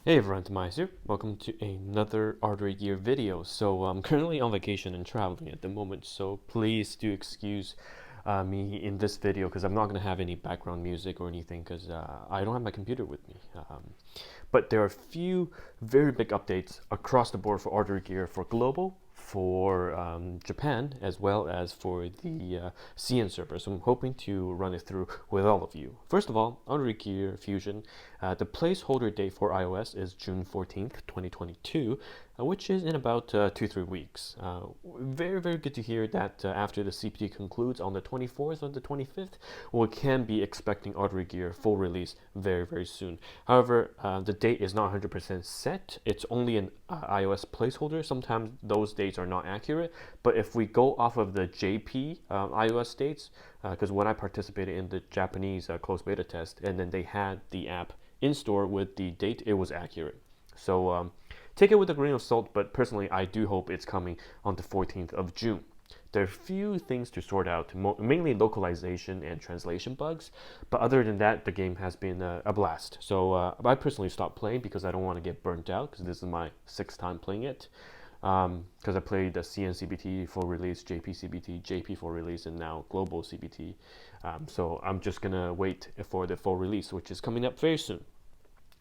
Hey everyone, Tomas here. Welcome to another Artery Gear video. So I'm currently on vacation and traveling at the moment, so please do excuse me in this video because I'm not going to have any background music or anything because I don't have my computer with me. But there are a few very big updates across the board for Artery Gear for global, for Japan, as well as for the CN server. So I'm hoping to run it through with all of you. First of all, Artery Gear Fusion, the placeholder date for iOS is June 14th, 2022, which is in about 2-3 weeks. Very good to hear that after the CPT concludes on the 24th or the 25th, we can be expecting Artery Gear full release very soon. However, the date is not 100% set. It's only an iOS placeholder. Sometimes those dates are not accurate, but if we go off of the JP iOS dates, because when I participated in the Japanese closed beta test, and then they had the app in store with the date, it was accurate. So take it with a grain of salt, but personally, I do hope it's coming on the 14th of June. There are a few things to sort out, mainly localization and translation bugs, but other than that, the game has been a blast. So I personally stopped playing because I don't want to get burnt out, because this is my 6th time playing it. Because I played the CN CBT full release, JP CBT, JP full release, and now global CBT. So I'm just gonna wait for the full release, which is coming up very soon.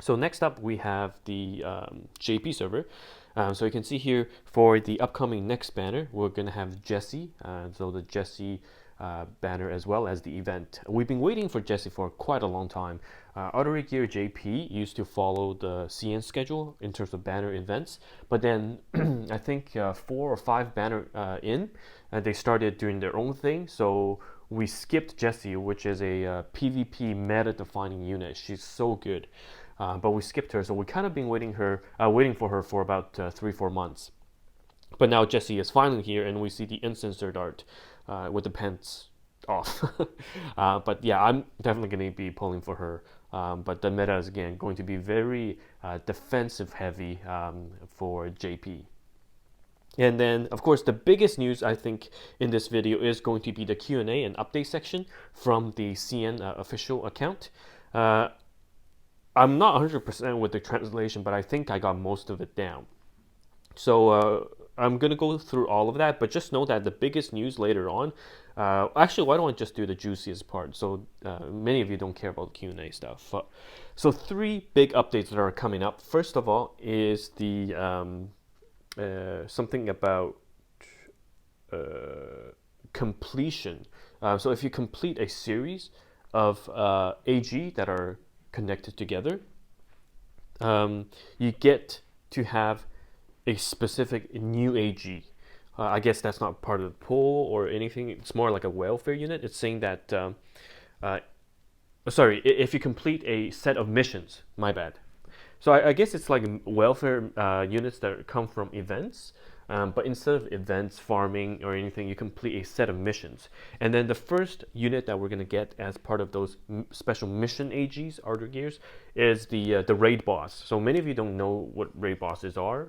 So next up, we have the JP server. So you can see here for the upcoming next banner, we're going to have Jesse. So the Jesse banner as well as the event. We've been waiting for Jesse for quite a long time. Artery Gear JP used to follow the CN schedule in terms of banner events, but then I think 4 or 5 banner in, they started doing their own thing. So we skipped Jessie, which is a PvP meta-defining unit. She's so good. But we skipped her, so we kind of been waiting for her for about 3-4 months. But now Jessie is finally here, and we see the uncensored art with the pants off. But yeah, I'm definitely going to be pulling for her. But the meta is again going to be very defensive heavy for JP. And then, of course, the biggest news I think in this video is going to be the Q&A and update section from the CN official account. I'm not 100% with the translation, but I think I got most of it down. So I'm going to go through all of that, but just know that the biggest news later on, actually, why don't I just do the juiciest part? So many of you don't care about the Q&A stuff. So 3 big updates that are coming up. First of all is the something about completion. So if you complete a series of AG that are connected together, you get to have a specific new AG. I guess that's not part of the pool or anything. It's more like a welfare unit. It's saying that, sorry, if you complete a set of missions, my bad. So I guess it's like welfare units that come from events. But instead of events, farming, or anything, you complete a set of missions. And then the first unit that we're going to get as part of those special mission AGs, Artery Gears, is the raid boss. So many of you don't know what raid bosses are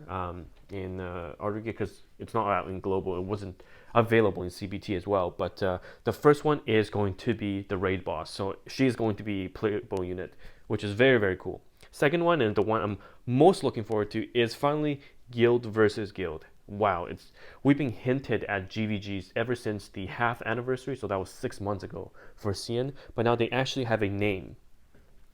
in Artery Gear because it's not out in global. It wasn't available in CBT as well. But the first one is going to be the raid boss. So she's going to be a playable unit, which is very cool. Second one, and the one I'm most looking forward to, is finally guild versus guild. Wow, we've been hinted at GvGs ever since the half anniversary, so that was 6 months ago for CN, but now they actually have a name.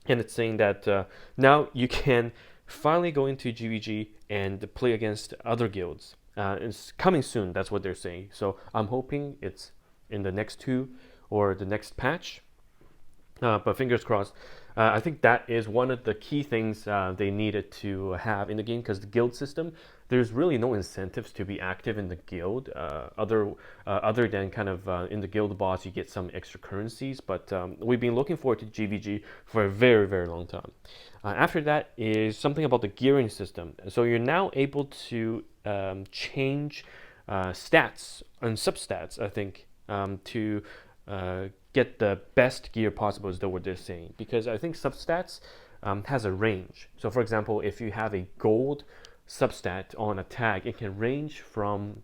And it's saying that now you can finally go into GvG and play against other guilds. It's coming soon, that's what they're saying. So I'm hoping it's in the next 2 or the next patch. But fingers crossed. I think that is one of the key things they needed to have in the game, because the guild system, there's really no incentives to be active in the guild other than kind of in the guild boss you get some extra currencies. But we've been looking forward to GvG for a very long time. After that is something about the gearing system. So you're now able to change stats and substats, I think, to get the best gear possible, is what they're saying, because I think substats has a range. So for example, if you have a gold substat on a tag, it can range from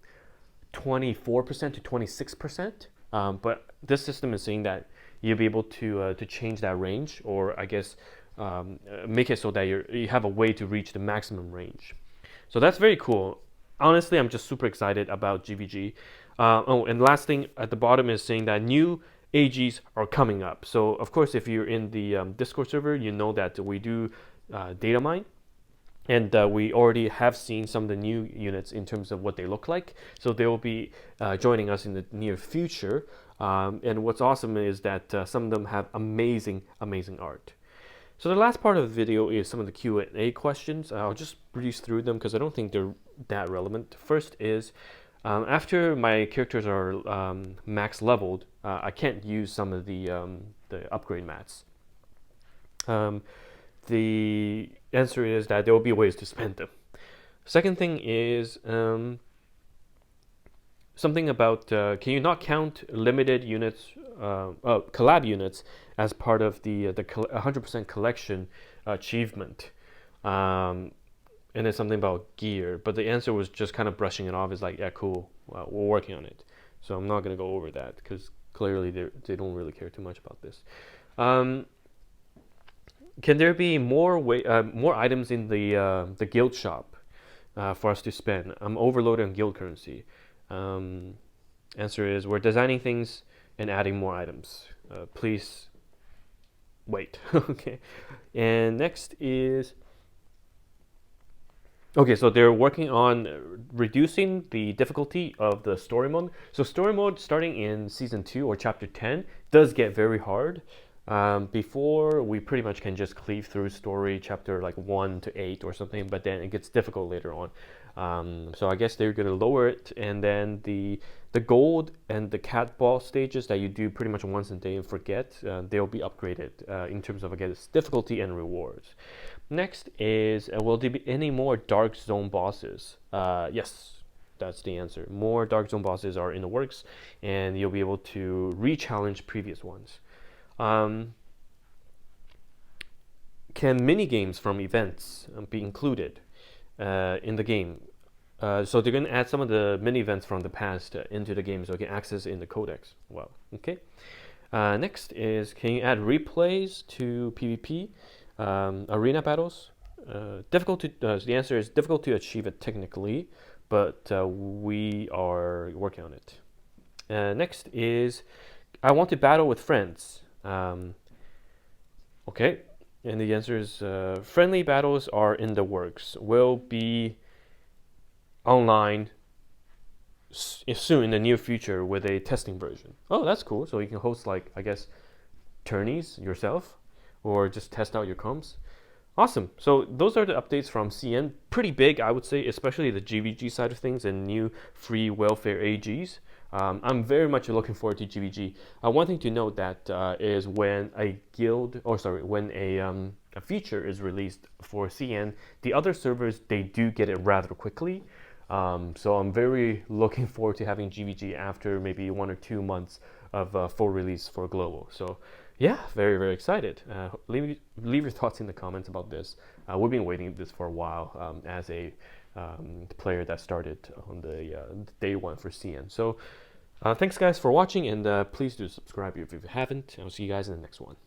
24% to 26%, but this system is saying that you'll be able to change that range, or I guess make it so that you have a way to reach the maximum range. So that's very cool. Honestly, I'm just super excited about GvG. Oh, and last thing at the bottom is saying that new AGs are coming up. So of course, if you're in the Discord server, you know that we do data mine. And we already have seen some of the new units in terms of what they look like. So they will be joining us in the near future. And what's awesome is that some of them have amazing, amazing art. So the last part of the video is some of the Q&A questions. I'll just breeze through them because I don't think they're that relevant. First is, after my characters are max leveled, I can't use some of the upgrade mats. The answer is that there will be ways to spend them. Second thing is something about can you not count limited units, collab units, as part of the 100% collection achievement? And it's something about gear, but the answer was just kind of brushing it off. It's like, yeah, cool, well, we're working on it. So I'm not going to go over that because clearly they don't really care too much about this. Can there be more items in the guild shop for us to spend? I'm overloaded on guild currency. Answer is, we're designing things and adding more items. Please wait. Okay. And next is, okay, so they're working on reducing the difficulty of the story mode. So story mode starting in season 2 or chapter 10 does get very hard. Before, we pretty much can just cleave through story chapter like 1 to 8 or something, but then it gets difficult later on. So I guess they're going to lower it, and then the gold and the cat ball stages that you do pretty much once a day and forget, they'll be upgraded in terms of, I guess, difficulty and rewards. Next is, will there be any more dark zone bosses? Yes, that's the answer. More dark zone bosses are in the works, and you'll be able to re-challenge previous ones. Can mini games from events be included in the game? So they're going to add some of the mini events from the past into the game, so you can access in the codex. Wow. Okay. Next is, can you add replays to PvP arena battles? Difficult to. The answer is difficult to achieve it technically, but we are working on it. Next is, I want to battle with friends. Okay, and the answer is friendly battles are in the works. Will be online soon in the near future with a testing version. Oh, that's cool. So you can host, like, I guess, tourneys yourself or just test out your comps. Awesome. So those are the updates from CN. Pretty big, I would say, especially the GvG side of things and new free welfare AGs. I'm very much looking forward to GvG. One thing to note that is when a feature is released for CN, the other servers, they do get it rather quickly. So I'm very looking forward to having GvG after maybe 1 or 2 months of full release for global. So yeah, very, very excited. Leave your thoughts in the comments about this. We've been waiting this for a while as a player that started on the day 1 for CN. So thanks guys for watching, and please do subscribe if you haven't. I'll see you guys in the next one.